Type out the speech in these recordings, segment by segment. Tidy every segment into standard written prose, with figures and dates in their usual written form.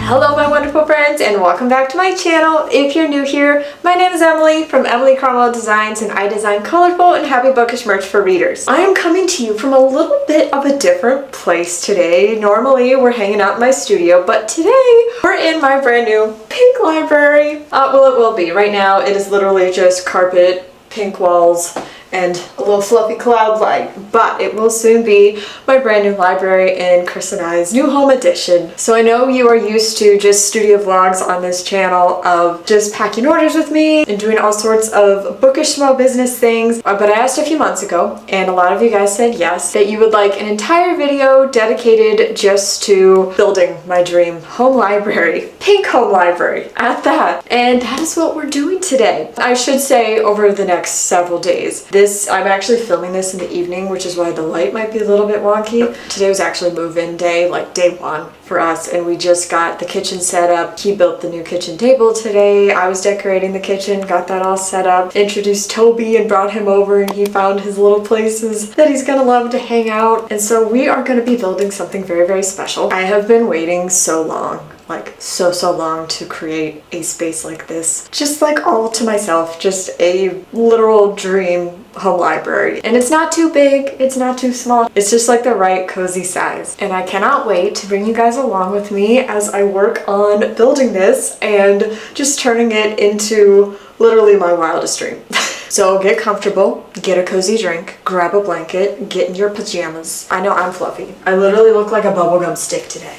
Hello my wonderful friends and welcome back to my channel. If you're new here, my name is Emily from Emily Cromwell Designs and I design colorful and happy bookish merch for readers. I am coming to you from a little bit of a different place today. Normally we're hanging out in my studio, but today we're in my brand new pink library. Well, it will be. Right now it is literally just carpet, pink walls, and a little fluffy cloud light, but it will soon be my brand new library in Chris and I's new home edition. So I know you are used to just studio vlogs on this channel of just packing orders with me and doing all sorts of bookish small business things, but I asked a few months ago and a lot of you guys said yes, that you would like an entire video dedicated just to building my dream home library, pink home library at that. And that is what we're doing today. I should say over the next several days. I'm actually filming this in the evening, which is why the light might be a little bit wonky. Today was actually move-in day, like day one for us, and we just got the kitchen set up. He built the new kitchen table today. I was decorating the kitchen, got that all set up, introduced Toby and brought him over, and he found his little places that he's gonna love to hang out. And so we are gonna be building something very, very special. I have been waiting so long. Like so long to create a space like this. Just like all to myself, just a literal dream home library. And it's not too big, it's not too small. It's just like the right cozy size. And I cannot wait to bring you guys along with me as I work on building this and just turning it into literally my wildest dream. So get comfortable, get a cozy drink, grab a blanket, get in your pajamas. I know I'm fluffy. I literally look like a bubblegum stick today.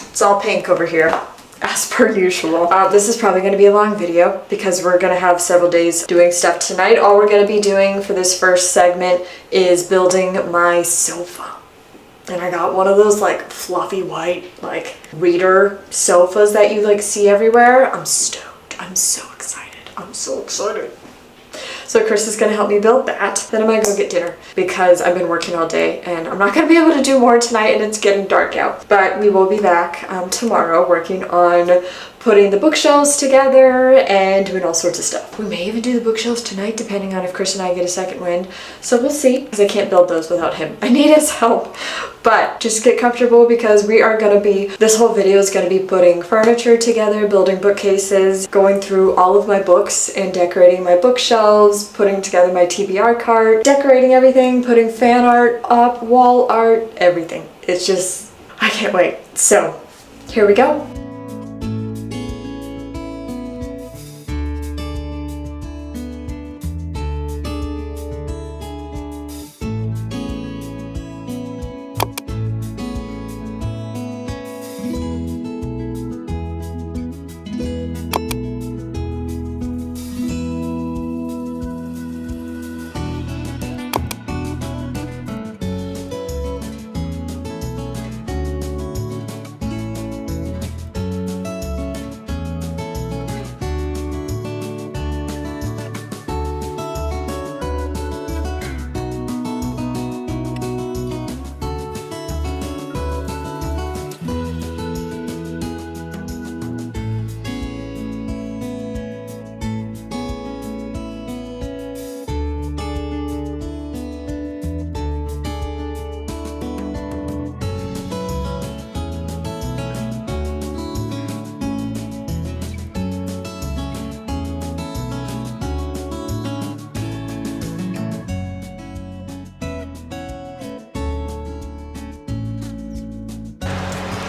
It's all pink over here, as per usual. This is probably going to be a long video because we're going to have several days doing stuff tonight. All we're going to be doing for this first segment is building my sofa. And I got one of those like fluffy white like reader sofas that you like see everywhere. I'm stoked. I'm so excited. I'm so excited. So Chris is going to help me build that. Then I'm going to go get dinner because I've been working all day and I'm not going to be able to do more tonight and it's getting dark out. But we will be back tomorrow working on putting the bookshelves together and doing all sorts of stuff. We may even do the bookshelves tonight depending on if Chris and I get a second wind. So we'll see because I can't build those without him. I need his help. But just get comfortable because we are going to be, this whole video is going to be putting furniture together, building bookcases, going through all of my books and decorating my bookshelves, putting together my TBR cart, decorating everything, putting fan art up, wall art, everything. It's just, I can't wait. So here we go.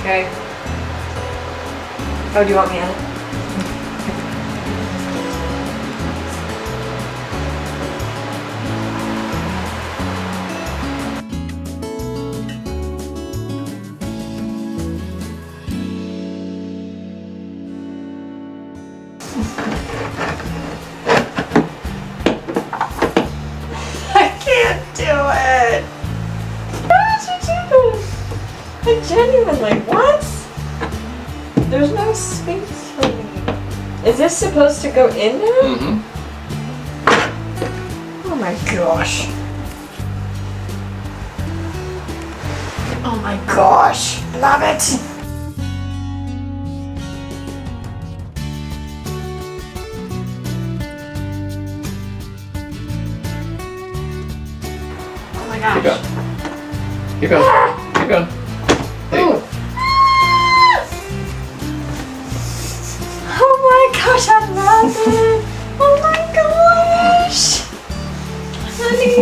Okay. Oh, do you want me in it? I can't do it! How did you do this? I genuinely, what? There's no space for me. Is this supposed to go in there? Mm-hmm. Oh my gosh. Oh my gosh. Love it. my gosh. Keep going. Keep going. Keep going. Hey. gosh, I love it. Oh my gosh. Honey.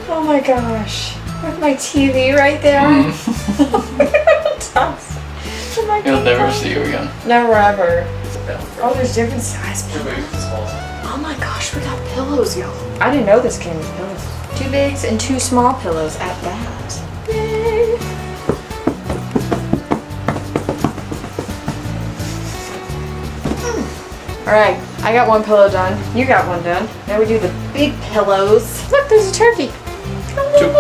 Oh my gosh. With my TV right there. Oh my You'll never gosh. see you again. Never ever. Oh, there's different size pillows. Oh my gosh, we got pillows, y'all. I didn't know this came with pillows. 2 bigs and 2 small pillows at that. Yay. All right, I got 1 pillow done. You got 1 done. Now we do the big pillows. Look, there's a turkey. 2.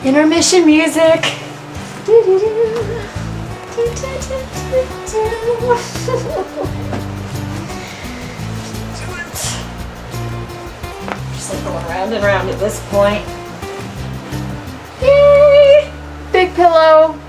Intermission music. Just like going round and round at this point. Yay! Big pillow.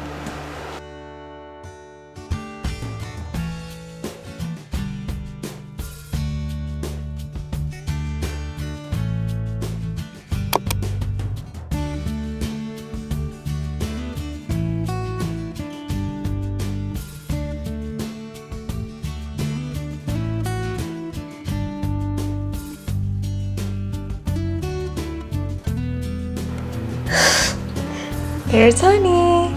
Here's honey.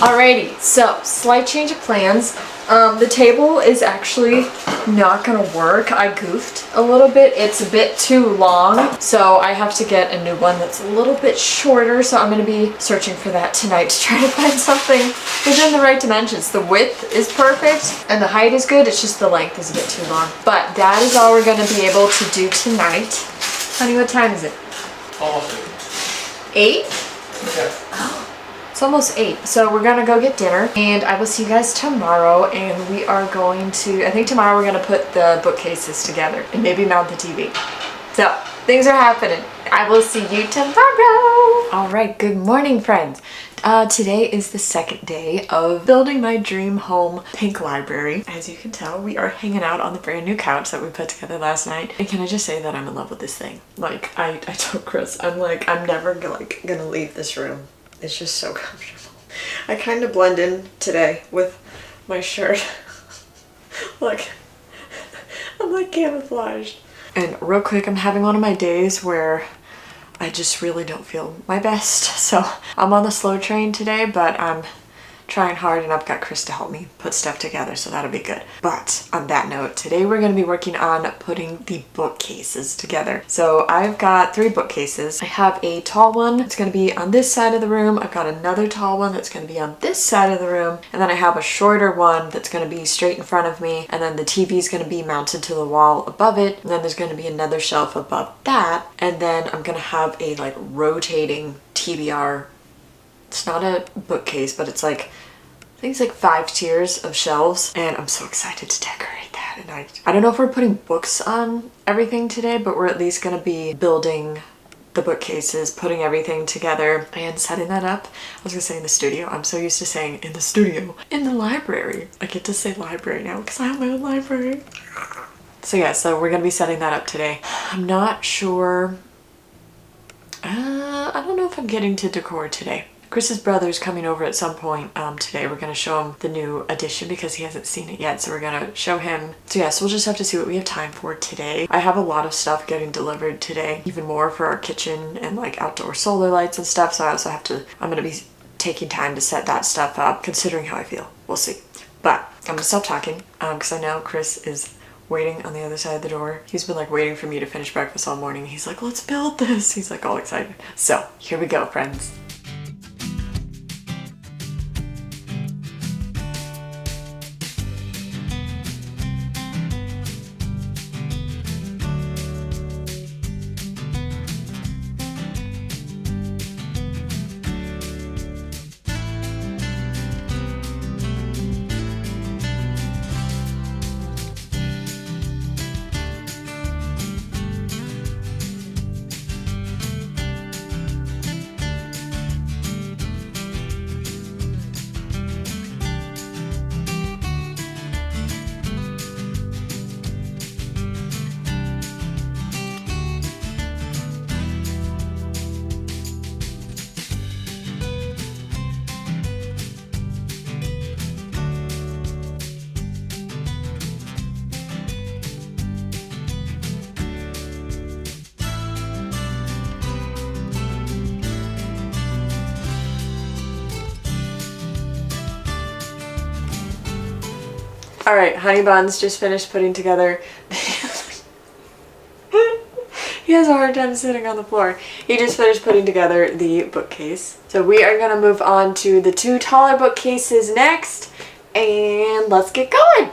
Alrighty, so slight change of plans. The table is actually not gonna work. I goofed a little bit. It's a bit too long, so I have to get a new one that's a little bit shorter. So I'm gonna be searching for that tonight to try to find something within the right dimensions. The width is perfect and the height is good. It's just the length is a bit too long. But that is all we're gonna be able to do tonight. Honey, what time is it? Almost 8? Yeah. It's almost 8, so we're gonna go get dinner and I will see you guys tomorrow, and we are going to, I think tomorrow we're gonna put the bookcases together and maybe mount the TV. So things are happening. I will see you tomorrow. All right, good morning friends. Today is the second day of building my dream home pink library. As you can tell, we are hanging out on the brand new couch that we put together last night. And can I just say that I'm in love with this thing? Like, I told Chris, I'm like, I'm never gonna leave this room. It's just so comfortable. I kind of blend in today with my shirt. Look, I'm like camouflaged. And real quick, I'm having one of my days where I just really don't feel my best. So I'm on the slow train today, but I'm trying hard and I've got Chris to help me put stuff together, so that'll be good. But on that note, today we're going to be working on putting the bookcases together. So I've got 3 bookcases. I have a tall one that's going to be on this side of the room. I've got another tall one that's going to be on this side of the room. And then I have a shorter one that's going to be straight in front of me. And then the TV is going to be mounted to the wall above it. And then there's going to be another shelf above that. And then I'm going to have a like rotating TBR. It's not a bookcase, but it's like, I think it's like 5 tiers of shelves, and I'm so excited to decorate that. And I don't know if we're putting books on everything today, but we're at least gonna be building the bookcases, putting everything together and setting that up. I was gonna say in the studio. I'm so used to saying in the studio. In the library. I get to say library now because I have my own library. So yeah, so we're gonna be setting that up today. I'm not sure don't know if I'm getting to decor today. Chris's brother's coming over at some point today. We're gonna show him the new edition because he hasn't seen it yet, so we're gonna show him. So yes, we'll just have to see what we have time for today. I have a lot of stuff getting delivered today, even more for our kitchen and like outdoor solar lights and stuff, so I also have to, I'm gonna be taking time to set that stuff up, considering how I feel. We'll see. But I'm gonna stop talking because I know Chris is waiting on the other side of the door. He's been like waiting for me to finish breakfast all morning. He's like, let's build this. He's like all excited. So here we go, friends. All right, Honey Buns just finished putting together. He has a hard time sitting on the floor. He just finished putting together the bookcase. So we are gonna move on to the 2 taller bookcases next, and let's get going.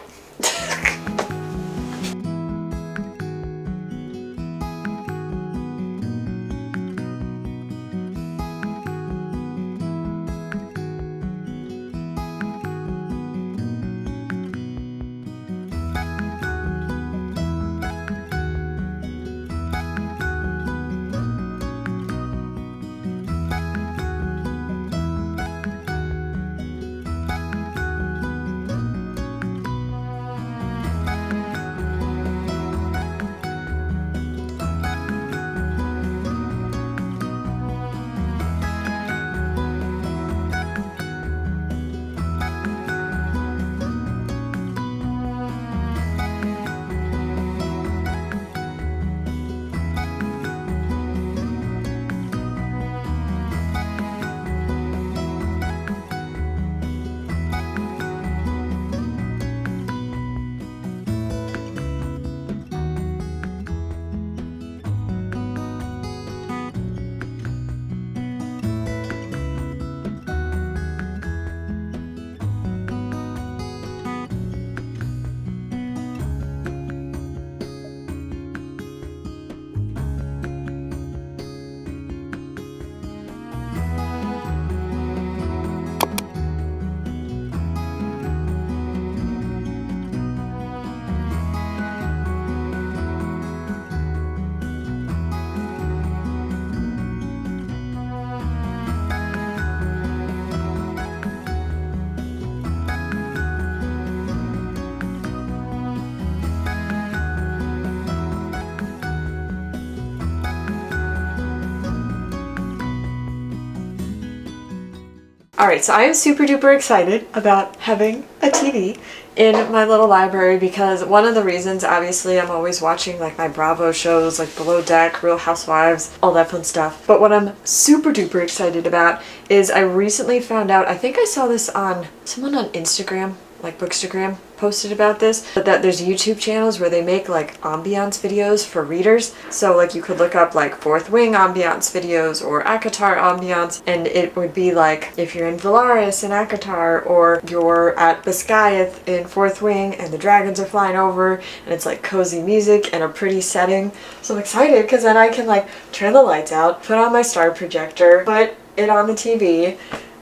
Alright, so I am super duper excited about having a TV in my little library because one of the reasons, obviously, I'm always watching like my Bravo shows like Below Deck, Real Housewives, all that fun stuff. But what I'm super duper excited about is I recently found out, I think I saw this on someone on Instagram, like Bookstagram, posted about this, but that there's YouTube channels where they make like ambiance videos for readers. So like you could look up like Fourth Wing ambiance videos or ACOTAR ambiance, and it would be like if you're in Valaris in ACOTAR, or you're at Biscayeth in Fourth Wing and the dragons are flying over and it's like cozy music and a pretty setting. So I'm excited because then I can like turn the lights out, put on my star projector, put it on the TV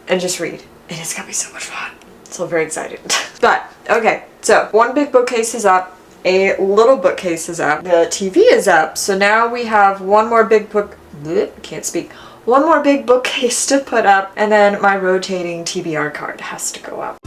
and just read. And it's gonna be so much fun. So I'm very excited. But, okay, so one big bookcase is up, a little bookcase is up, the TV is up, so now we have one more big one more big bookcase to put up, and then my rotating TBR card has to go up.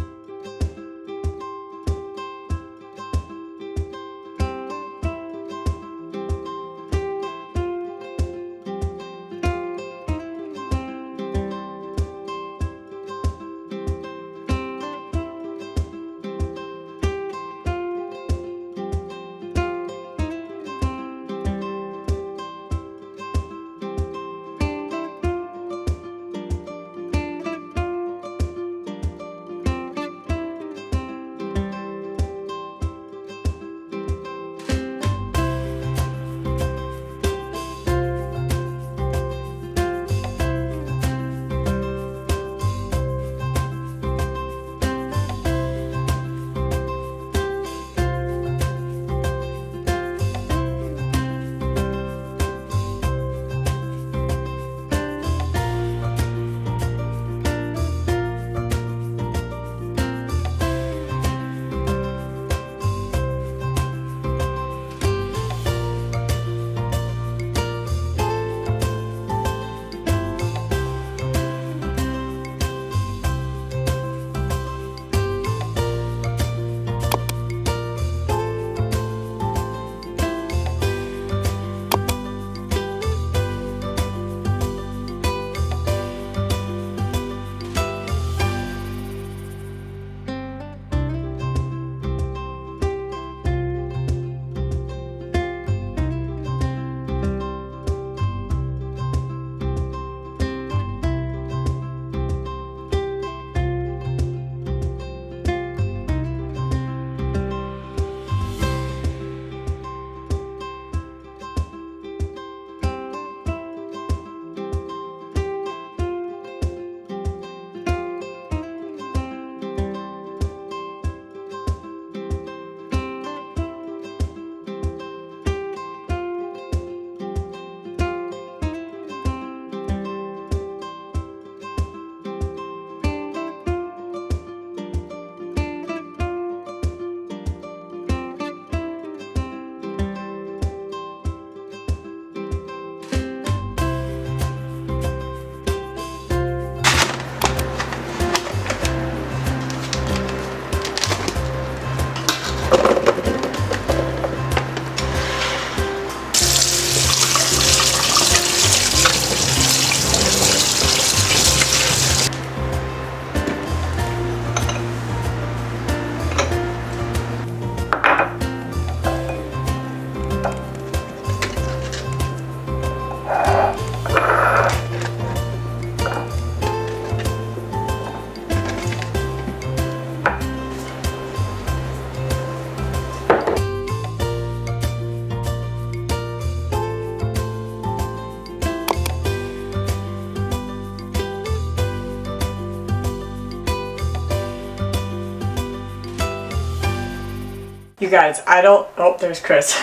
You guys, oh, there's Chris.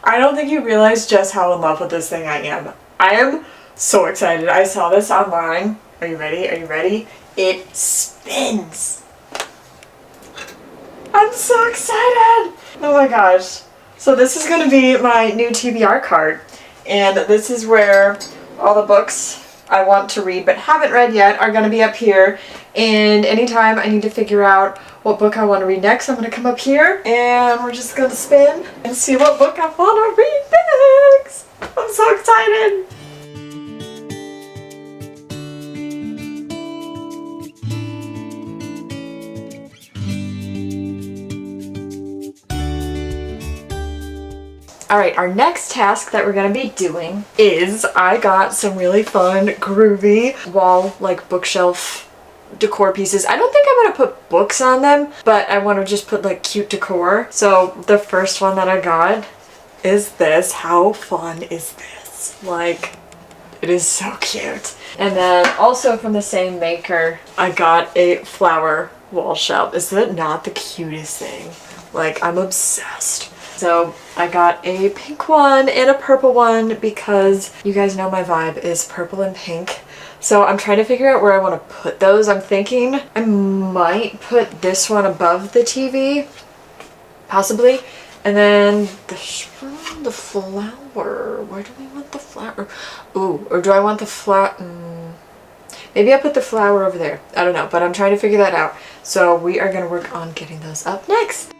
I don't think you realize just how in love with this thing I am. I am so excited. I saw this online. Are you ready? Are you ready? It spins. I'm so excited. Oh my gosh. So this is gonna be my new TBR card. And this is where all the books I want to read but haven't read yet are gonna be up here. And anytime I need to figure out what book I want to read next, I'm gonna come up here and we're just gonna spin and see what book I want to read next. I'm so excited. Alright, our next task that we're going to be doing is I got some really fun, groovy wall, like bookshelf decor pieces. I don't think I'm going to put books on them, but I want to just put like cute decor. So the first one that I got is this. How fun is this? Like, it is so cute. And then also from the same maker, I got a flower wall shelf. Is that not the cutest thing? Like, I'm obsessed. So I got a pink one and a purple one because you guys know my vibe is purple and pink. So I'm trying to figure out where I want to put those. I'm thinking I might put this one above the TV, possibly. And then the flower, where do we want the flower? Ooh, or do I want the flower? Maybe I'll put the flower over there. I don't know, but I'm trying to figure that out. So we are going to work on getting those up next.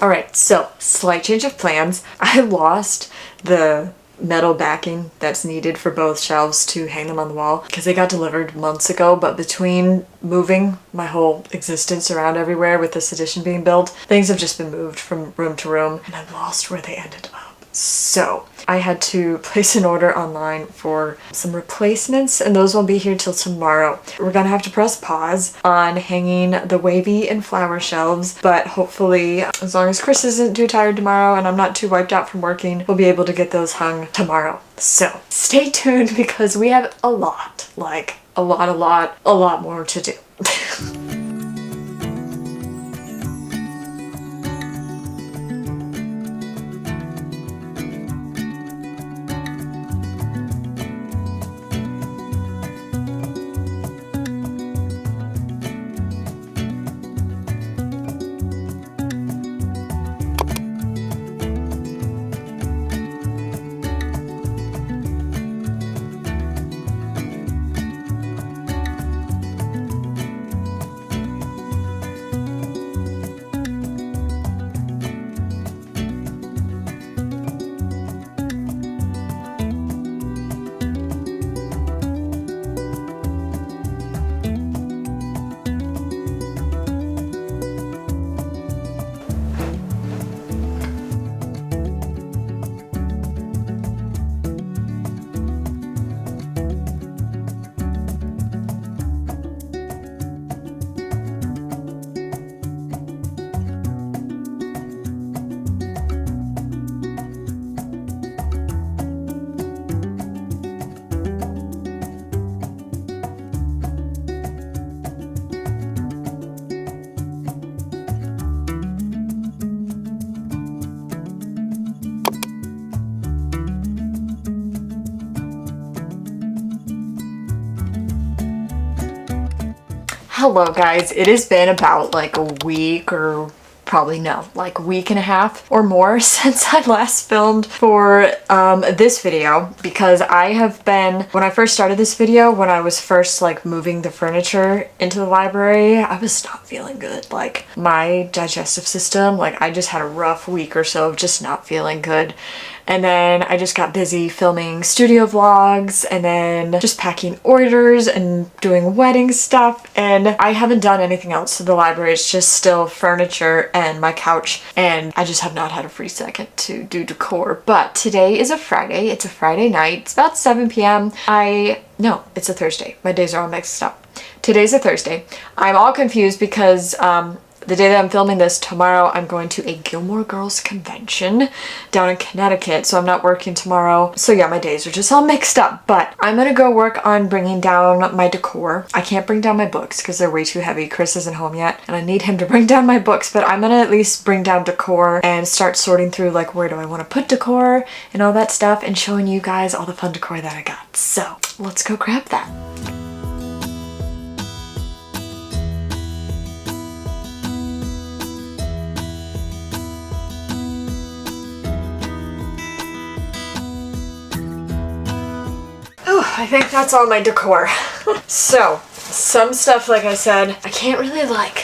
Alright, so slight change of plans. I lost the metal backing that's needed for both shelves to hang them on the wall because they got delivered months ago, but between moving my whole existence around everywhere with this addition being built, things have just been moved from room to room and I lost where they ended up. So I had to place an order online for some replacements and those won't be here till tomorrow. We're gonna have to press pause on hanging the wavy and flower shelves, but hopefully as long as Chris isn't too tired tomorrow and I'm not too wiped out from working, we'll be able to get those hung tomorrow. So stay tuned because we have a lot, like a lot more to do. Hello guys, it has been about like a week or probably no, like week and a half or more since I last filmed for this video because I have been, when I first started this video, when I was first like moving the furniture into the library, I was not feeling good. Like my digestive system, like I just had a rough week or so of just not feeling good. And then I just got busy filming studio vlogs and then just packing orders and doing wedding stuff. And I haven't done anything else to the library. It's just still furniture and my couch. And I just have not had a free second to do decor. But today is a Friday. It's a Friday night. It's about 7 p.m. No, it's a Thursday. My days are all mixed up. Today's a Thursday. I'm all confused because the day that I'm filming this, tomorrow, I'm going to a Gilmore Girls convention down in Connecticut, so I'm not working tomorrow. So yeah, my days are just all mixed up, but I'm gonna go work on bringing down my decor. I can't bring down my books because they're way too heavy. Chris isn't home yet, and I need him to bring down my books, but I'm gonna at least bring down decor and start sorting through like where do I want to put decor and all that stuff and showing you guys all the fun decor that I got. So let's go grab that. Oh, I think that's all my decor. So some stuff, like I said, I can't really like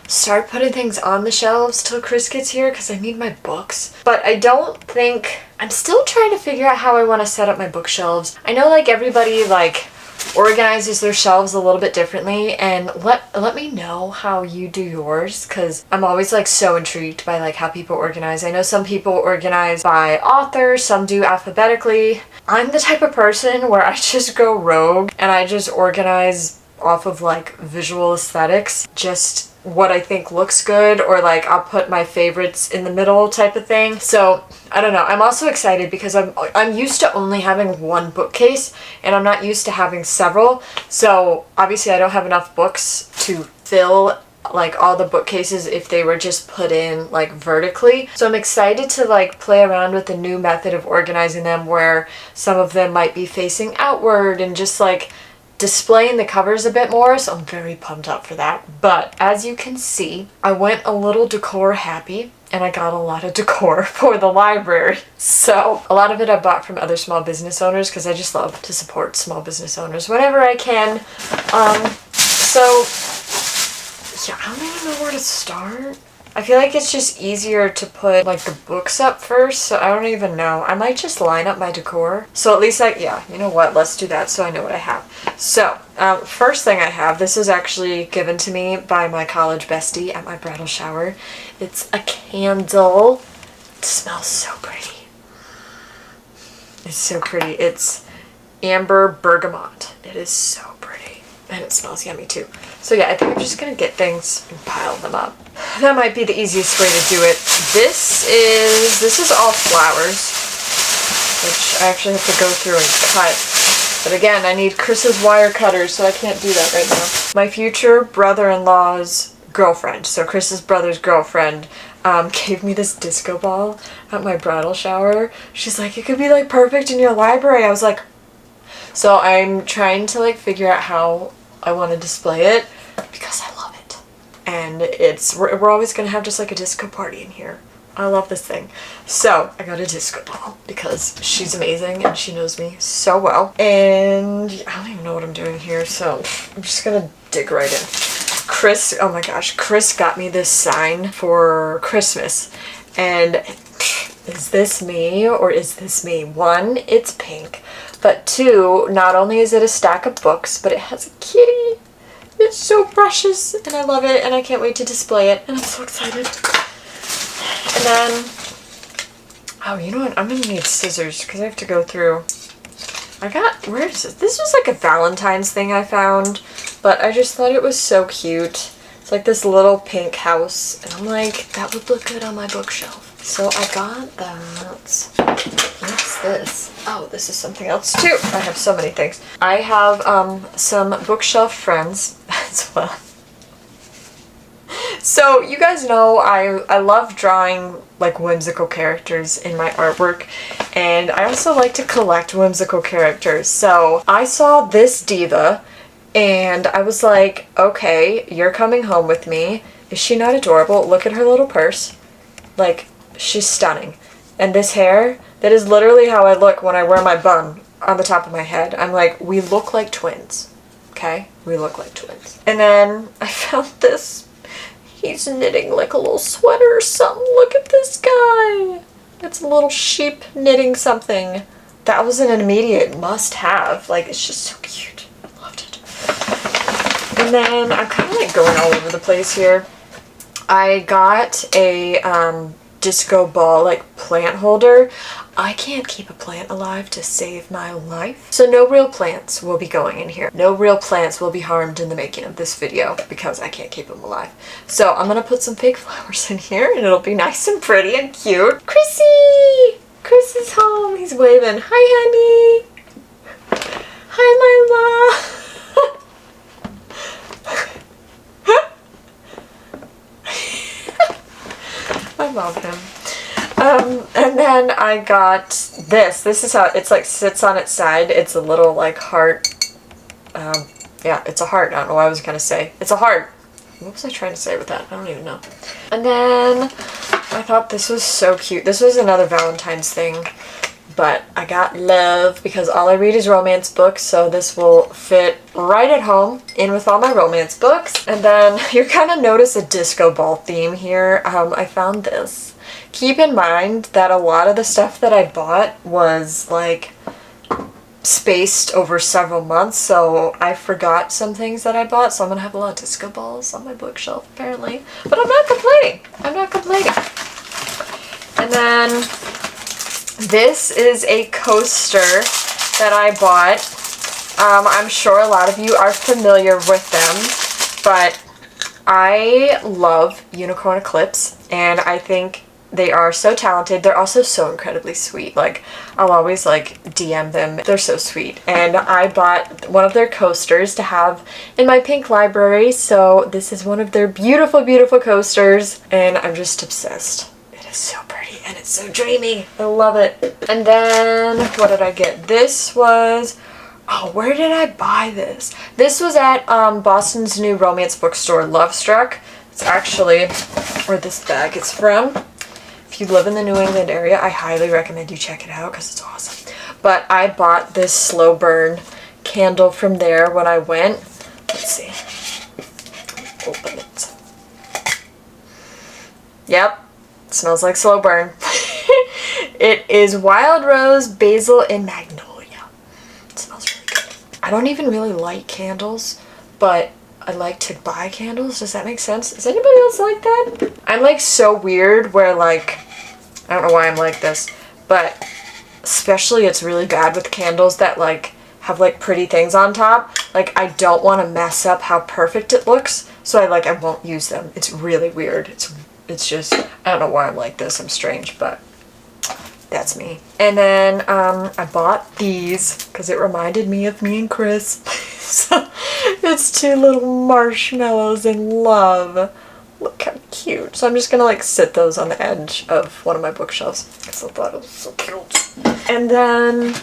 start putting things on the shelves till Chris gets here because I need my books. But I don't think, I'm still trying to figure out how I want to set up my bookshelves. I know like everybody like organizes their shelves a little bit differently, and let me know how you do yours because I'm always like so intrigued by like how people organize. I know some people organize by author, some do alphabetically. I'm the type of person where I just go rogue and I just organize off of like visual aesthetics, just what I think looks good, or like I'll put my favorites in the middle type of thing. So I don't know. I'm also excited because I'm used to only having one bookcase and I'm not used to having several. So obviously I don't have enough books to fill like all the bookcases if they were just put in like vertically. So I'm excited to like play around with a new method of organizing them where some of them might be facing outward and just like displaying the covers a bit more, so I'm very pumped up for that. But as you can see, I went a little decor happy and I got a lot of decor for the library. So a lot of it I bought from other small business owners because I just love to support small business owners whenever I can. So yeah, I don't even know where to start. I feel like it's just easier to put like the books up first, so I don't even know. I might just line up my decor. So at least yeah, you know what, let's do that so I know what I have. So first thing I have, this was actually given to me by my college bestie at my bridal shower. It's a candle. It smells so pretty. It's so pretty. It's amber bergamot. It is so pretty. And it smells yummy too. So yeah, I think I'm just gonna get things and pile them up. That might be the easiest way to do it. This is all flowers, which I actually have to go through and cut. But again, I need Chris's wire cutters, so I can't do that right now. My future brother-in-law's girlfriend, so Chris's brother's girlfriend, gave me this disco ball at my bridal shower. She's like, it could be like perfect in your library. I was like, so I'm trying to like figure out how I want to display it because I love it. And we're always going to have just like a disco party in here. I love this thing. So I got a disco ball because she's amazing and she knows me so well. And I don't even know what I'm doing here, so I'm just going to dig right in. Chris, oh my gosh, Chris got me this sign for Christmas. And is this me or is this me? One, it's pink. But two, not only is it a stack of books, but it has a kitty. It's so precious and I love it and I can't wait to display it and I'm so excited. And then, oh, you know what? I'm gonna need scissors because I have to go through. Where is this? This was like a Valentine's thing I found, but I just thought it was so cute. It's like this little pink house and I'm like, that would look good on my bookshelf. So I got that. What's this? Oh, this is something else too. I have so many things. I have some bookshelf friends as well. So you guys know I love drawing like whimsical characters in my artwork, and I also like to collect whimsical characters. So I saw this diva and I was like, okay, you're coming home with me. Is she not adorable? Look at her little purse. Like, she's stunning. And this hair, that is literally how I look when I wear my bun on the top of my head. I'm like, we look like twins. Okay? We look like twins. And then I found this. He's knitting like a little sweater or something. Look at this guy. It's a little sheep knitting something. That was an immediate must-have. Like, it's just so cute. I loved it. And then I'm kind of like going all over the place here. I got a disco ball like plant holder. I can't keep a plant alive to save my life. So no real plants will be going in here. No real plants will be harmed in the making of this video because I can't keep them alive. So I'm gonna put some fake flowers in here and it'll be nice and pretty and cute. Chrissy! Chris is home. He's waving. Hi, honey. Hi, Lila. I love him. And then I got this. This is how it's like sits on its side. It's a little like heart. Yeah, it's a heart. I don't know what I was gonna say. It's a heart. What was I trying to say with that? I don't even know. And then I thought this was so cute. This was another Valentine's thing, but I got love because all I read is romance books, so this will fit right at home in with all my romance books. And then you're gonna notice a disco ball theme here. I found this. Keep in mind that a lot of the stuff that I bought was like spaced over several months, so I forgot some things that I bought, so I'm gonna have a lot of disco balls on my bookshelf apparently. But I'm not complaining. I'm not complaining. And then this is a coaster that I bought. I'm sure a lot of you are familiar with them, but I love Unicorn Eclipse, and I think they are so talented. They're also so incredibly sweet. Like, I'll always like DM them. They're so sweet. And I bought one of their coasters to have in my pink library. So this is one of their beautiful, beautiful coasters. And I'm just obsessed. It is so pretty and it's so dreamy. I love it. And then what did I get? This was... Oh, where did I buy this? This was at Boston's new romance bookstore, Lovestruck. It's actually where this bag is from. If you live in the New England area, I highly recommend you check it out because it's awesome. But I bought this slow burn candle from there when I went. Let's see. Open it. Yep. It smells like slow burn. It is wild rose, basil, and magnolia. It smells really good. I don't even really light candles, but I like to buy candles. Does that make sense? Is anybody else like that? I'm like so weird where like, I don't know why I'm like this, but especially it's really bad with candles that like have like pretty things on top. Like I don't want to mess up how perfect it looks, so I won't use them. It's really weird. It's just, I don't know why I'm like this. I'm strange, but that's me. And then I bought these because it reminded me of me and Chris. So it's two little marshmallows in love. Look how cute. So I'm just gonna like sit those on the edge of one of my bookshelves because I thought it was so cute. And then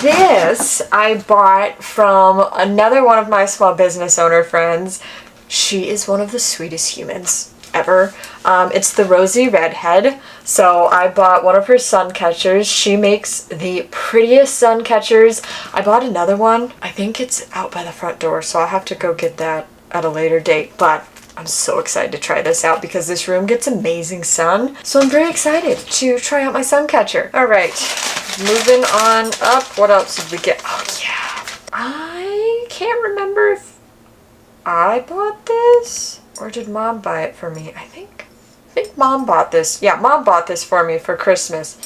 this I bought from another one of my small business owner friends. She is one of the sweetest humans ever. It's the Rosy Redhead. So I bought one of her sun catchers. She makes the prettiest sun catchers. I bought another one. I think it's out by the front door, so I'll have to go get that at a later date. But I'm so excited to try this out because this room gets amazing sun. So I'm very excited to try out my sun catcher. All right, moving on up. What else did we get? Oh yeah, I can't remember if I bought this or did Mom buy it for me. I think Mom bought this. Yeah, Mom bought this for me for Christmas.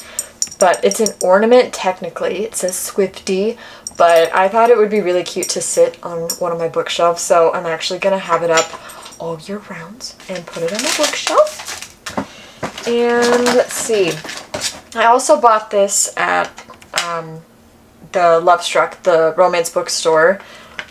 But it's an ornament technically. It says Swifty, but I thought it would be really cute to sit on one of my bookshelves, so I'm actually going to have it up all year round and put it on my bookshelf. And let's see. I also bought this at the Lovestruck, the romance bookstore.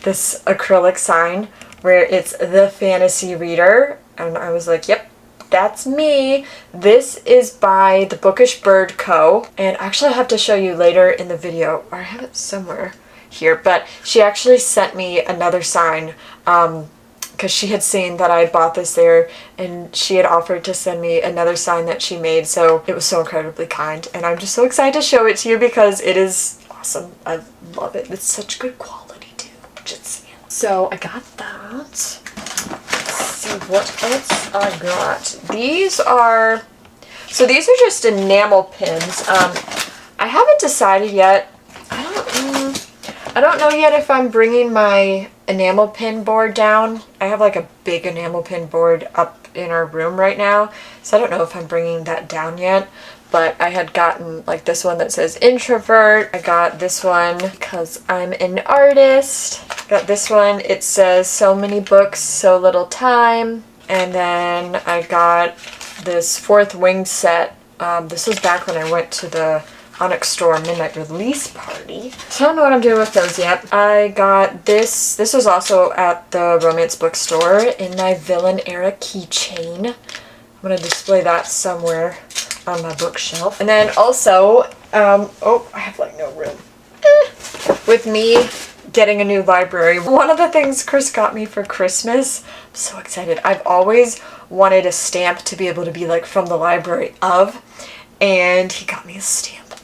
This acrylic sign where it's the fantasy reader, and I was like, yep, that's me. This is by the Bookish Bird Co. And actually I have to show you later in the video, or I have it somewhere here, but she actually sent me another sign because she had seen that I had bought this there, and she had offered to send me another sign that she made, so it was so incredibly kind, and I'm just so excited to show it to you because it is awesome. I love it. It's such good quality too. Just so I got that. Let's see what else I got. These are just enamel pins. I haven't decided yet. I don't know yet if I'm bringing my enamel pin board down. I have like a big enamel pin board up in our room right now, so I don't know if I'm bringing that down yet. But I had gotten like this one that says introvert. I got this one because I'm an artist. Got this one, it says so many books, so little time. And then I got this Fourth Wing set. This was back when I went to the Onyx Store midnight release party. So I don't know what I'm doing with those yet. I got this. This was also at the romance bookstore in my villain era keychain. I'm gonna display that somewhere on my bookshelf. And then also, oh, I have like no room. With me getting a new library. One of the things Chris got me for Christmas, I'm so excited. I've always wanted a stamp to be able to be like from the library of, and he got me a stamp.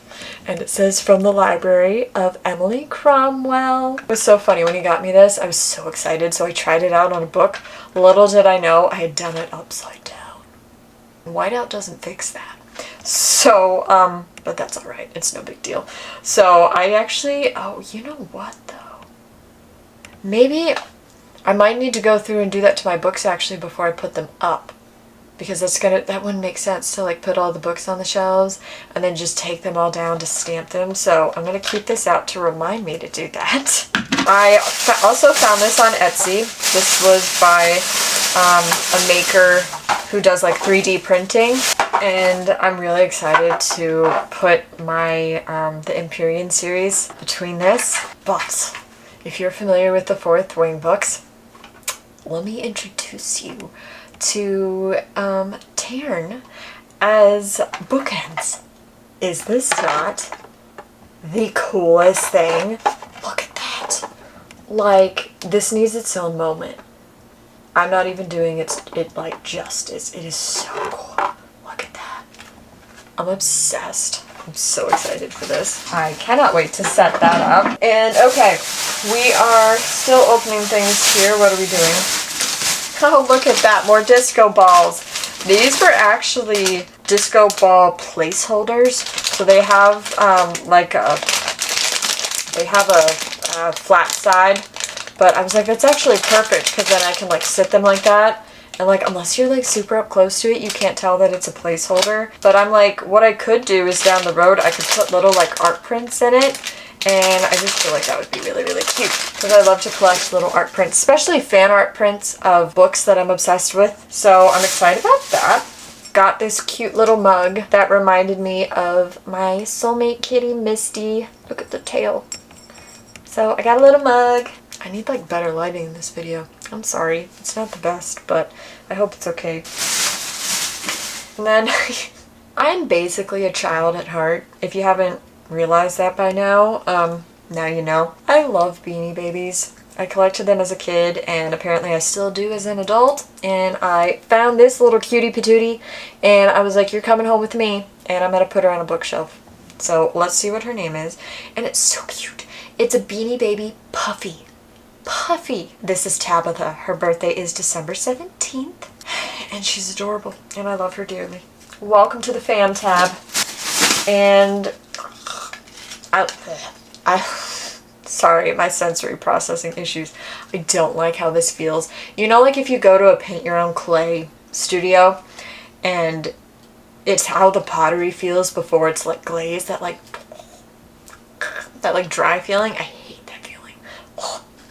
And it says from the library of Emily Cromwell. It was so funny when he got me this. I was so excited. So I tried it out on a book. Little did I know I had done it upside down. Whiteout doesn't fix that. So, but that's all right. It's no big deal. So I actually, oh, you know what though? Maybe I might need to go through and do that to my books actually before I put them up. Because that wouldn't make sense to like put all the books on the shelves and then just take them all down to stamp them. So I'm going to keep this out to remind me to do that. I also found this on Etsy. This was by a maker who does like 3D printing. And I'm really excited to put my the Empyrean series between this. But if you're familiar with the Fourth Wing books, let me introduce you to Tarn as bookends. Is this not the coolest thing? Look at that. Like, this needs its own moment. I'm not even doing it like justice. It is so cool. Look at that. I'm obsessed. I'm so excited for this. I cannot wait to set that up. And okay, we are still opening things here. What are we doing? Oh, look at that, more disco balls. These were actually disco ball placeholders. So they have a flat side, but I was like, that's actually perfect because then I can like sit them like that. And like, unless you're like super up close to it, you can't tell that it's a placeholder. But I'm like, what I could do is down the road, I could put little like art prints in it. And I just feel like that would be really, really cute. Because I love to collect little art prints, especially fan art prints of books that I'm obsessed with. So I'm excited about that. Got this cute little mug that reminded me of my soulmate kitty, Misty. Look at the tail. So I got a little mug. I need like better lighting in this video. I'm sorry. It's not the best, but I hope it's okay. And then I'm basically a child at heart. If you haven't realized that by now, now you know. I love Beanie Babies. I collected them as a kid, and apparently I still do as an adult, and I found this little cutie patootie, and I was like, you're coming home with me, and I'm gonna put her on a bookshelf. So let's see what her name is, and it's so cute. It's a Beanie Baby Puffy. Puffy. This is Tabitha. Her birthday is December 17th, and she's adorable, and I love her dearly. Welcome to the fan tab, and sorry, my sensory processing issues. I don't like how this feels. You know, like if you go to a paint your own clay studio and it's how the pottery feels before it's like glazed, that like dry feeling. I hate that feeling.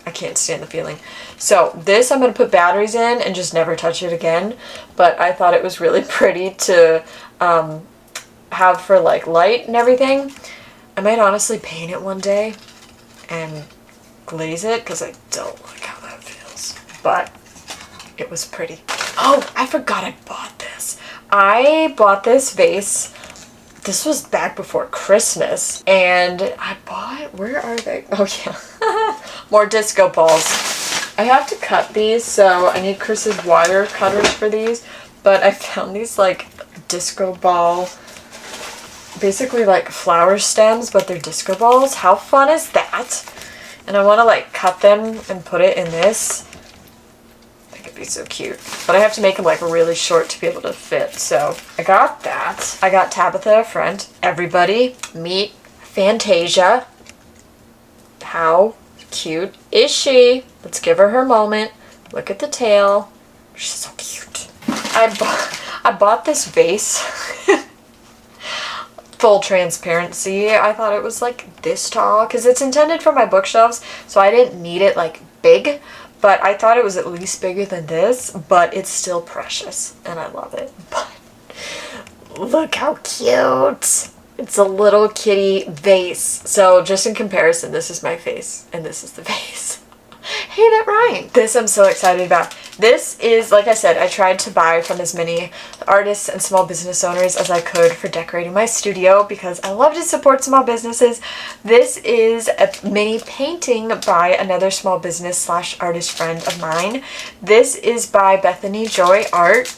I can't stand the feeling. So this I'm going to put batteries in and just never touch it again. But I thought it was really pretty to have for like light and everything. I might honestly paint it one day and glaze it because I don't like how that feels. But it was pretty. Oh, I forgot I bought this. I bought this vase. This was back before Christmas. And I bought, where are they? Oh yeah, more disco balls. I have to cut these, so I need Chris's wire cutters for these. But I found these like disco ball, basically like flower stems, but they're disco balls. How fun is that? And I want to like cut them and put it in this. I think it'd be so cute. But I have to make them like really short to be able to fit. So I got that. I got Tabitha, a friend. Everybody meet Fantasia. How cute is she? Let's give her her moment. Look at the tail. She's so cute. I bought this vase. Full transparency. I thought it was like this tall because it's intended for my bookshelves, so I didn't need it like big, but I thought it was at least bigger than this, but it's still precious and I love it. But look how cute. It's a little kitty vase. So just in comparison, this is my face and this is the vase. Hey, that rhymed. This I'm so excited about. This is, like I said, I tried to buy from as many artists and small business owners as I could for decorating my studio because I love to support small businesses. This is a mini painting by another small business slash artist friend of mine. This is by Bethany Joy Art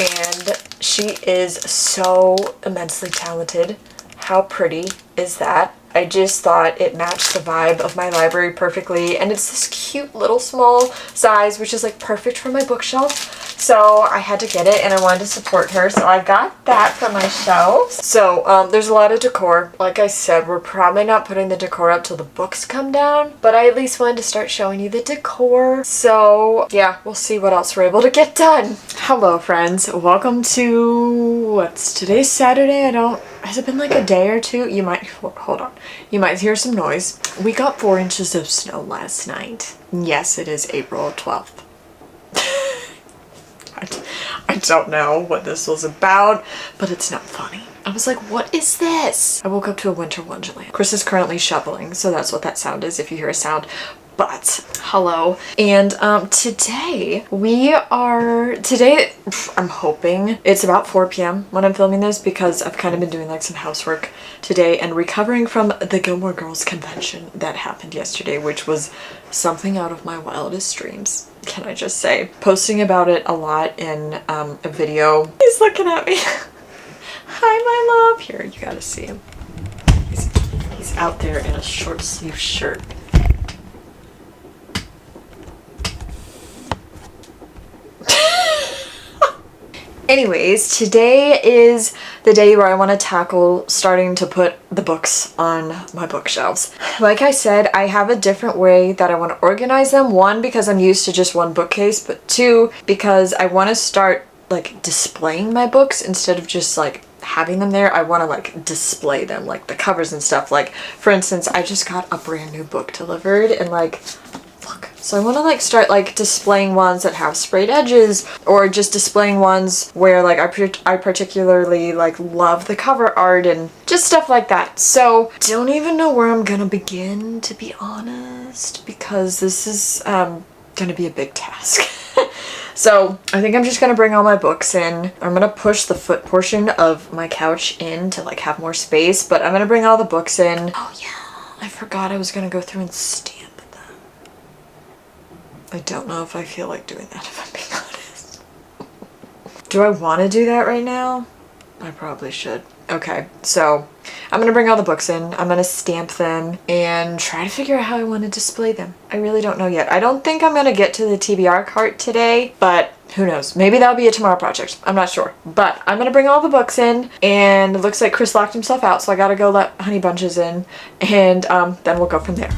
and she is so immensely talented. How pretty is that? I just thought it matched the vibe of my library perfectly, and it's this cute little small size, which is like perfect for my bookshelf. So I had to get it and I wanted to support her, so I got that for my shelves. So there's a lot of decor. Like I said, we're probably not putting the decor up till the books come down, but I at least wanted to start showing you the decor. So yeah, we'll see what else we're able to get done. Hello friends, welcome to, what's today's Saturday? Has it been like a day or two? You might, hold on. You might hear some noise. We got 4 inches of snow last night. Yes, it is April 12th. I don't know what this was about, but it's not funny. I was like, what is this? I woke up to a winter wonderland. Chris is currently shoveling, so that's what that sound is if you hear a sound. But hello, and today I'm hoping it's about 4 p.m. when I'm filming this because I've kind of been doing like some housework today and recovering from the Gilmore Girls convention that happened yesterday, which was something out of my wildest dreams, can I just say. Posting about it a lot in a video. He's looking at me. Hi, my love. Here, you gotta see him. He's out there in a short sleeve shirt. Anyways, today is the day where I want to tackle starting to put the books on my bookshelves. Like I said, I have a different way that I want to organize them. 1, because I'm used to just one bookcase, but 2, because I want to start like displaying my books instead of just like having them there. I want to like display them, like the covers and stuff. Like for instance, I just got a brand new book delivered and like, look. So I want to like start like displaying ones that have sprayed edges, or just displaying ones where like I particularly like love the cover art and just stuff like that. So don't even know where I'm gonna begin, to be honest, because this is gonna be a big task. So I think I'm just gonna bring all my books in. I'm gonna push the foot portion of my couch in to like have more space, but I'm gonna bring all the books in. Oh yeah, I forgot I was gonna go through and stamp. I don't know if I feel like doing that, if I'm being honest. Do I want to do that right now? I probably should. Okay, so I'm going to bring all the books in. I'm going to stamp them and try to figure out how I want to display them. I really don't know yet. I don't think I'm going to get to the TBR cart today, but who knows? Maybe that'll be a tomorrow project. I'm not sure. But I'm going to bring all the books in, and it looks like Chris locked himself out, so I got to go let Honey Bunches in, and then we'll go from there.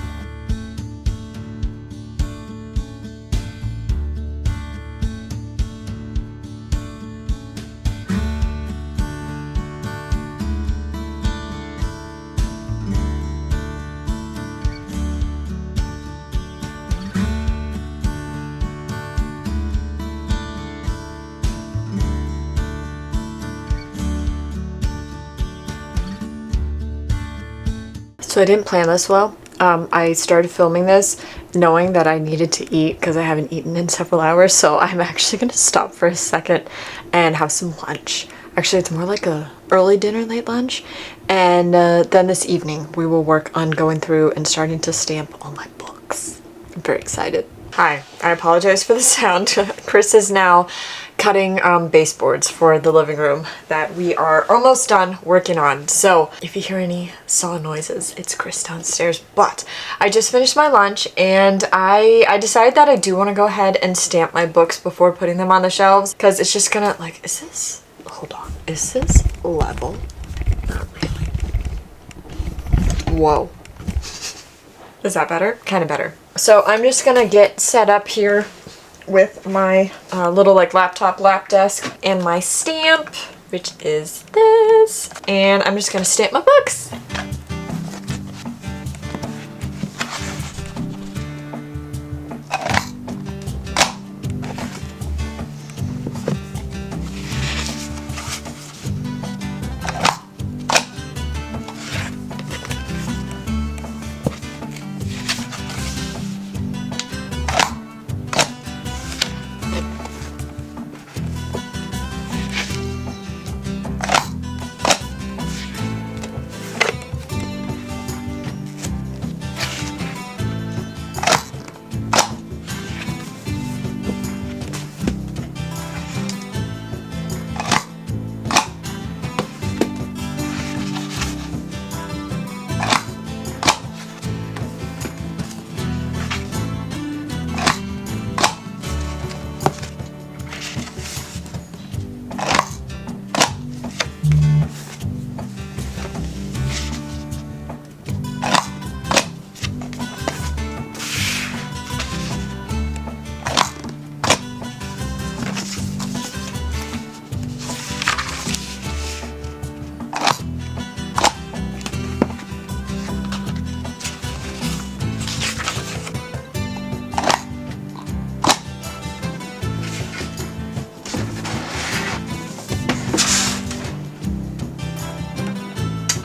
So I didn't plan this well. I started filming this knowing that I needed to eat because I haven't eaten in several hours, so I'm actually going to stop for a second and have some lunch. Actually, it's more like a early dinner, late lunch, and then this evening we will work on going through and starting to stamp all my books. I'm very excited. Hi, I apologize for the sound. Chris is now cutting baseboards for the living room that we are almost done working on. So if you hear any saw noises, it's Chris downstairs. But I just finished my lunch and I decided that I do want to go ahead and stamp my books before putting them on the shelves, because it's just gonna, like, is this, hold on, is this level? Not really. Whoa. Is that better? Kind of better. So I'm just gonna get set up here with my little like laptop lap desk and my stamp, which is this. And I'm just gonna stamp my books.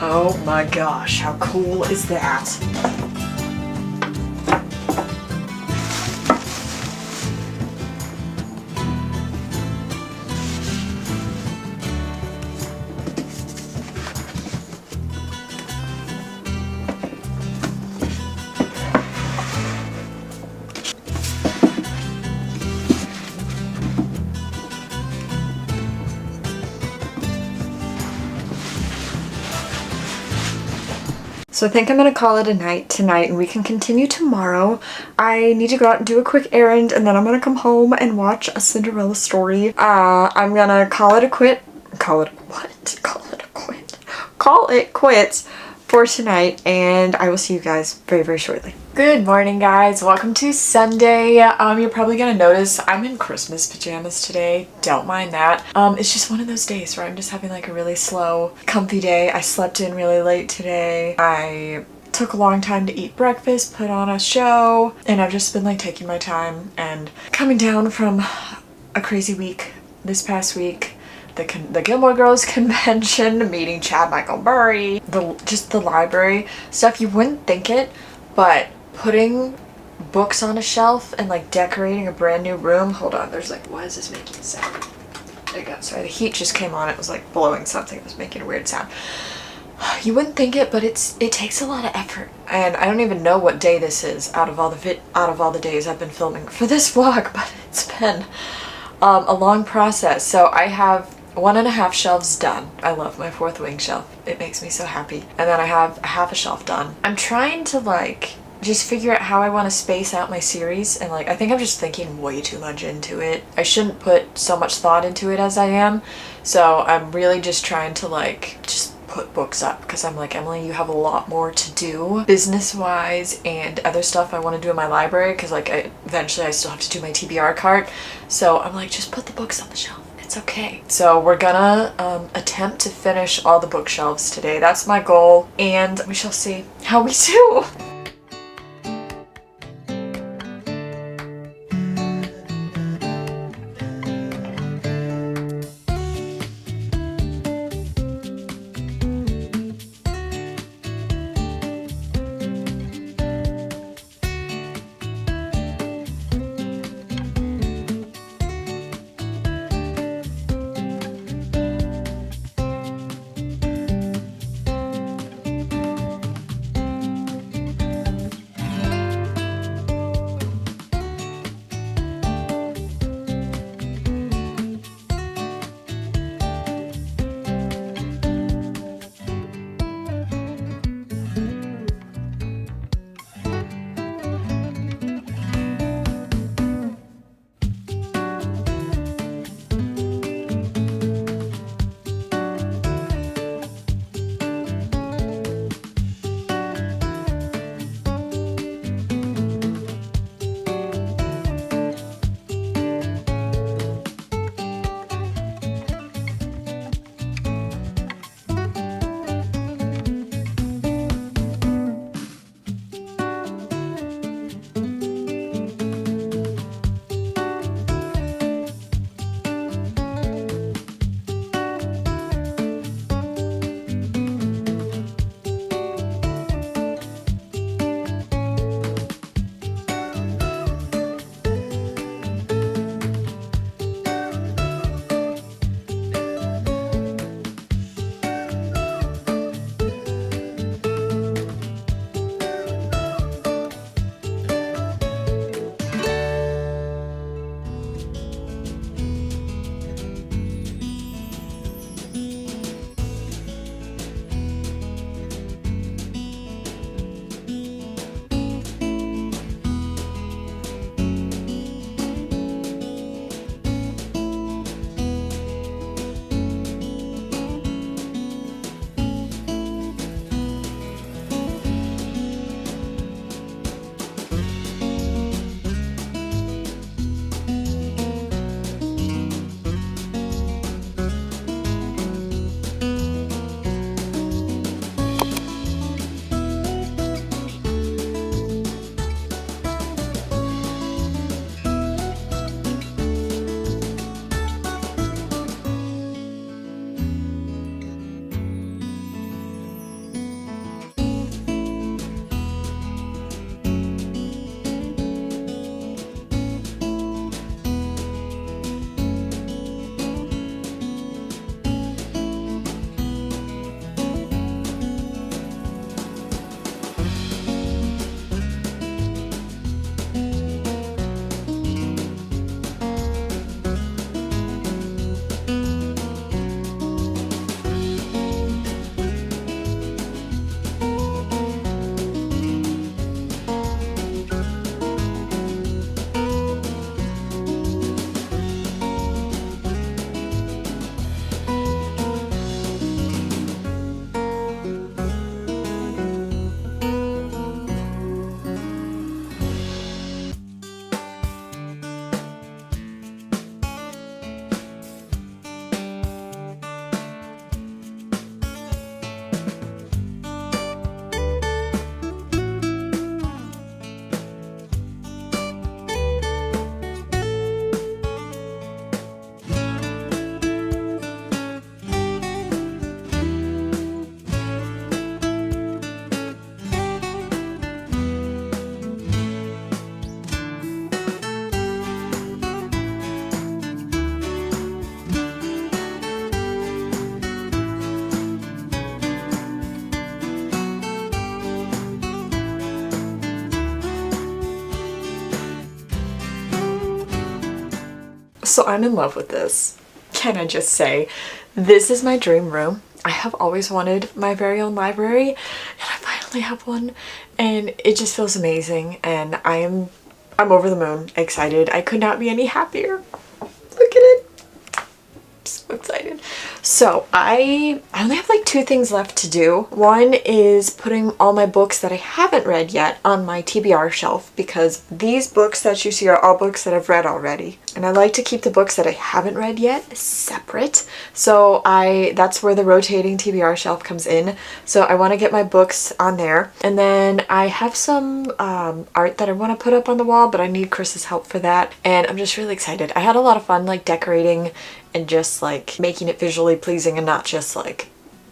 Oh my gosh, how cool is that? So I think I'm gonna call it a night tonight and we can continue tomorrow. I need to go out and do a quick errand and then I'm gonna come home and watch a Cinderella story. I'm gonna call it a quit. Call it what? Call it a quit. Call it quits for tonight and I will see you guys very, very shortly. Good morning, guys. Welcome to Sunday. You're probably gonna notice I'm in Christmas pajamas today. Don't mind that. It's just one of those days where I'm just having like a really slow, comfy day. I slept in really late today. I took a long time to eat breakfast, put on a show, and I've just been like taking my time and coming down from a crazy week this past week. The Gilmore Girls convention, meeting Chad Michael Murray, just the library stuff. You wouldn't think it, but putting books on a shelf and like decorating a brand new room. Hold on, there's like, why is this making a sound? There you go. Sorry, the heat just came on. It was like blowing something. It was making a weird sound. You wouldn't think it, but it takes a lot of effort. And I don't even know what day this is out of all the days I've been filming for this vlog, but it's been a long process. So I have 1.5 shelves done. I love my fourth wing shelf. It makes me so happy. And then I have half a shelf done. I'm trying to like just figure out how I want to space out my series, and like I think I'm just thinking way too much into it. I shouldn't put so much thought into it as I am. So I'm really just trying to like just put books up because I'm like, Emily, you have a lot more to do business wise and other stuff I want to do in my library because like eventually I still have to do my TBR cart. So I'm like, just put the books on the shelf. It's okay. So we're gonna attempt to finish all the bookshelves today. That's my goal, and we shall see how we do. So I'm in love with this. Can I just say, this is my dream room. I have always wanted my very own library, and I finally have one, and it just feels amazing, and I'm over the moon excited. I could not be any happier. Look at it. So excited. So I only have like 2 things left to do. One is putting all my books that I haven't read yet on my TBR shelf, because these books that you see are all books that I've read already. And I like to keep the books that I haven't read yet separate. So that's where the rotating TBR shelf comes in. So I want to get my books on there. And then I have some art that I want to put up on the wall, but I need Chris's help for that. And I'm just really excited. I had a lot of fun like decorating and just like making it visually pleasing and not just like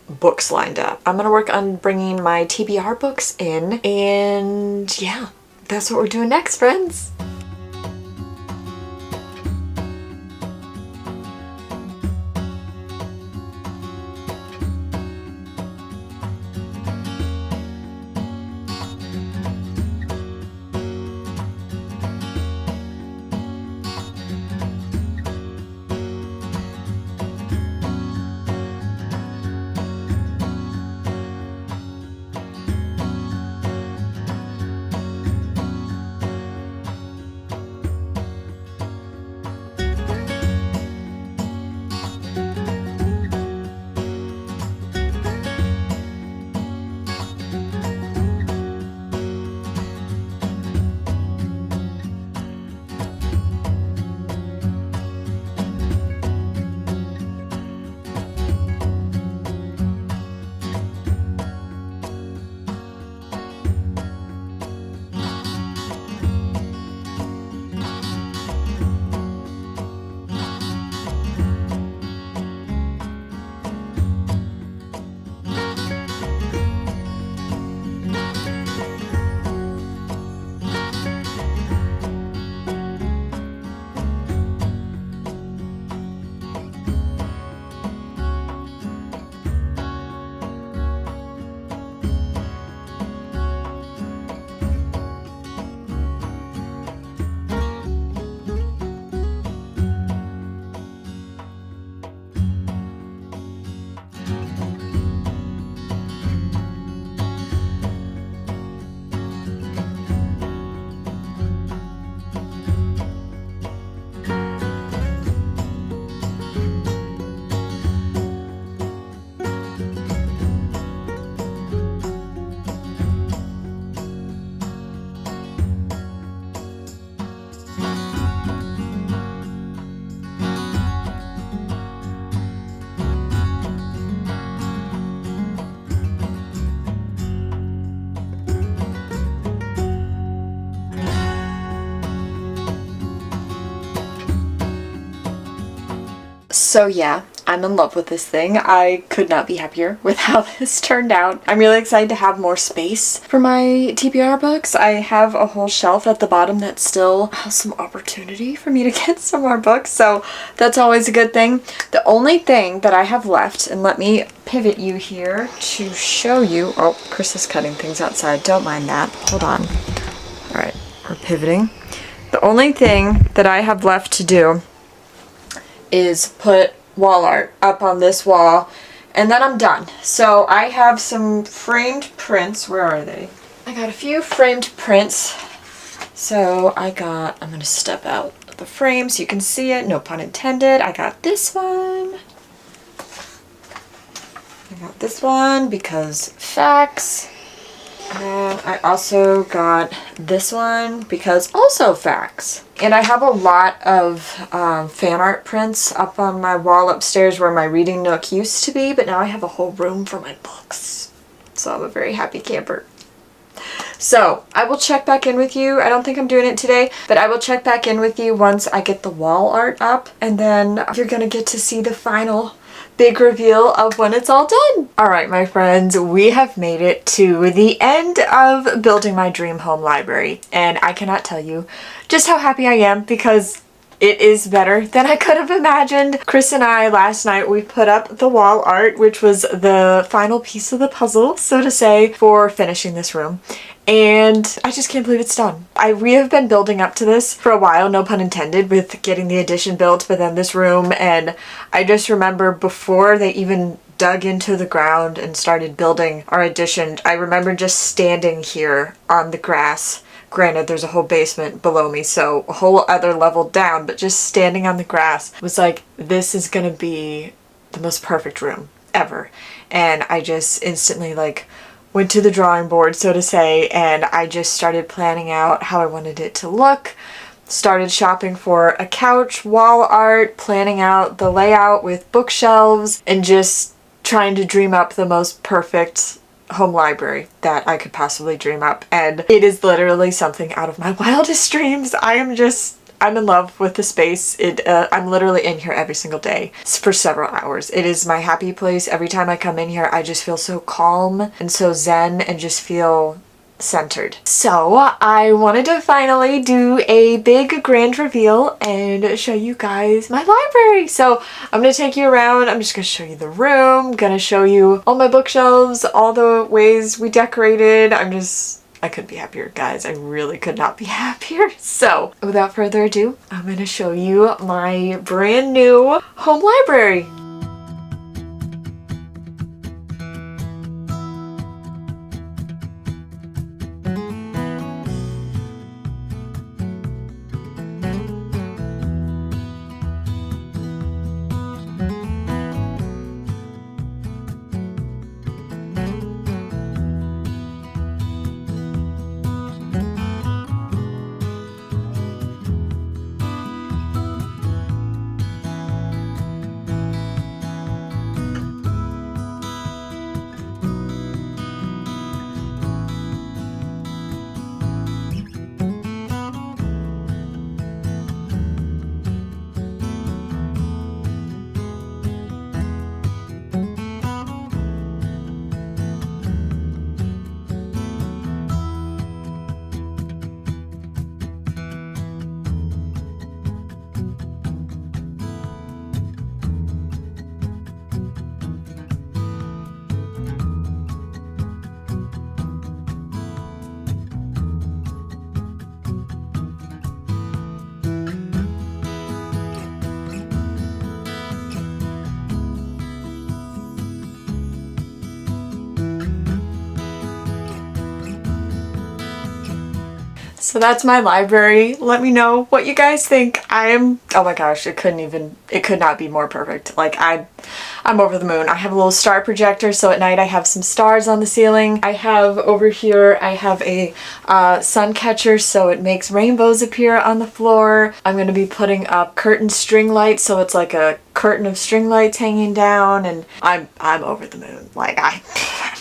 books lined up. I'm gonna work on bringing my TBR books in, and yeah, that's what we're doing next, friends. So yeah, I'm in love with this thing. I could not be happier with how this turned out. I'm really excited to have more space for my TBR books. I have a whole shelf at the bottom that still has some opportunity for me to get some more books, so that's always a good thing. The only thing that I have left, and let me pivot you here to show you. Oh, Chris is cutting things outside. Don't mind that. Hold on. All right, we're pivoting. The only thing that I have left to do is put wall art up on this wall, and then I'm done. So I have some framed prints. Where are they? I got a few framed prints. So I'm gonna step out the frame so you can see it, no pun intended. I got this one. I got this one because facts. And I also got this one because also facts. And I have a lot of fan art prints up on my wall upstairs where my reading nook used to be, but now I have a whole room for my books. So I'm a very happy camper. So I will check back in with you. I don't think I'm doing it today, but I will check back in with you once I get the wall art up, and then you're gonna get to see the final big reveal of when it's all done. All right, my friends, we have made it to the end of building my dream home library, and I cannot tell you just how happy I am because It is better than I could have imagined. Chris and I last night, we put up the wall art, which was the final piece of the puzzle, so to say, for finishing this room. And I just can't believe it's done. We have been building up to this for a while, no pun intended, with getting the addition built, but then this room, and I just remember before they even dug into the ground and started building our addition, I remember just standing here on the grass. Granted, there's a whole basement below me, so a whole other level down, but just standing on the grass was like, this is gonna be the most perfect room ever. And I just instantly like went to the drawing board, so to say, and I just started planning out how I wanted it to look. Started shopping for a couch, wall art, planning out the layout with bookshelves, and just trying to dream up the most perfect home library that I could possibly dream up. And it is literally something out of my wildest dreams. I'm in love with the space. I'm literally in here every single day for several hours. It is my happy place. Every time I come in here, I just feel so calm and so zen and just feel centered. So I wanted to finally do a big grand reveal and show you guys my library. So I'm gonna take you around. I'm just gonna show you the room, gonna show you all my bookshelves, all the ways we decorated. I couldn't be happier, guys. I really could not be happier. So without further ado, I'm gonna show you my brand new home library. So that's my library. Let me know what you guys think. Oh my gosh, it could not be more perfect. Like I'm over the moon. I have a little star projector, so at night I have some stars on the ceiling. I have over here, I have a sun catcher, so it makes rainbows appear on the floor. I'm gonna be putting up curtain string lights, so it's like a curtain of string lights hanging down, and I'm over the moon. Like I'm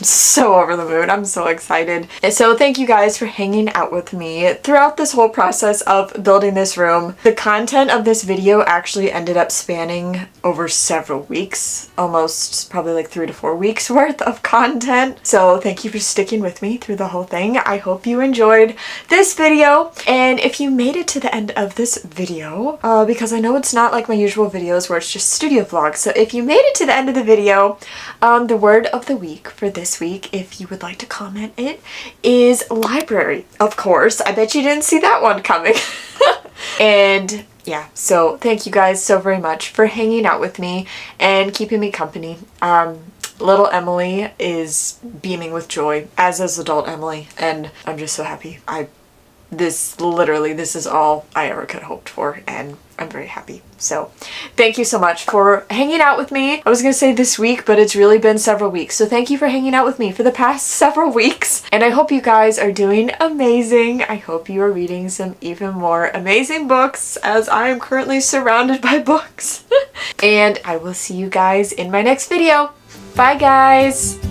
so over the moon. I'm so excited. And so thank you guys for hanging out with me throughout this whole process of building this room. The content of this video actually ended up spanning over several weeks, almost probably like 3 to 4 weeks worth of content. So thank you for sticking with me through the whole thing. I hope you enjoyed this video. And if you made it to the end of this video, because I know it's not like my usual videos where it's just studio vlogs. So if you made it to the end of the video, the word of the week for this week, if you would like to comment it, is library. Of course, I bet you didn't see that one coming. And yeah, so thank you guys so very much for hanging out with me and keeping me company. Little Emily is beaming with joy, as is adult Emily, and I'm just so happy. This is all I ever could have hoped for, and I'm very happy. So thank you so much for hanging out with me. I was gonna say this week, but it's really been several weeks. So thank you for hanging out with me for the past several weeks. And I hope you guys are doing amazing. I hope you are reading some even more amazing books, as I am currently surrounded by books. And I will see you guys in my next video. Bye guys!